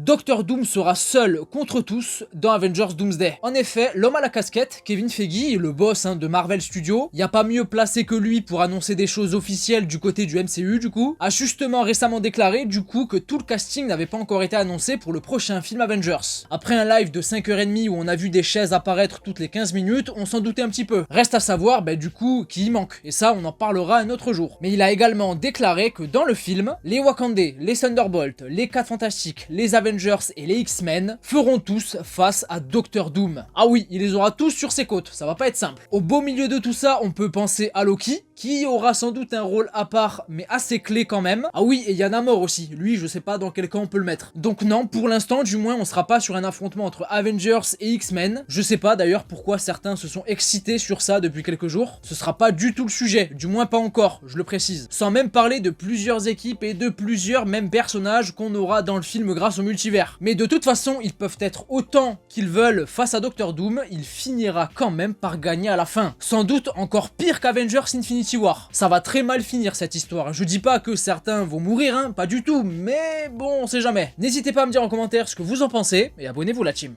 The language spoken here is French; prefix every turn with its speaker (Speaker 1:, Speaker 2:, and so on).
Speaker 1: Doctor Doom sera seul contre tous dans Avengers Doomsday. En effet, l'homme à la casquette, Kevin Feige, le boss de Marvel Studios, y a pas mieux placé que lui pour annoncer des choses officielles du côté du MCU du coup, a justement récemment déclaré du coup que tout le casting n'avait pas encore été annoncé pour le prochain film Avengers. Après un live de 5h30 où on a vu des chaises apparaître toutes les 15 minutes, on s'en doutait un petit peu. Reste à savoir du coup qui y manque, et ça on en parlera un autre jour. Mais il a également déclaré que dans le film, les Wakandais, les Thunderbolts, les 4 Fantastiques, les Avengers et les X-Men feront tous face à Doctor Doom. Ah oui, il les aura tous sur ses côtes, ça va pas être simple. Au beau milieu de tout ça, on peut penser à Loki, qui aura sans doute un rôle à part, mais assez clé quand même. Ah oui, et il y a Namor aussi, lui je sais pas dans quel camp on peut le mettre. Donc non, pour l'instant du moins on sera pas sur un affrontement entre Avengers et X-Men. Je sais pas d'ailleurs pourquoi certains se sont excités sur ça depuis quelques jours. Ce sera pas du tout le sujet, du moins pas encore, je le précise. Sans même parler de plusieurs équipes et de plusieurs mêmes personnages qu'on aura dans le film grâce au multivers. Mais de toute façon, ils peuvent être autant qu'ils veulent face à Doctor Doom, il finira quand même par gagner à la fin. Sans doute encore pire qu'Avengers Infinity War. Ça va très mal finir cette histoire. Je dis pas que certains vont mourir, pas du tout, mais bon, on sait jamais. N'hésitez pas à me dire en commentaire ce que vous en pensez, et abonnez-vous la team.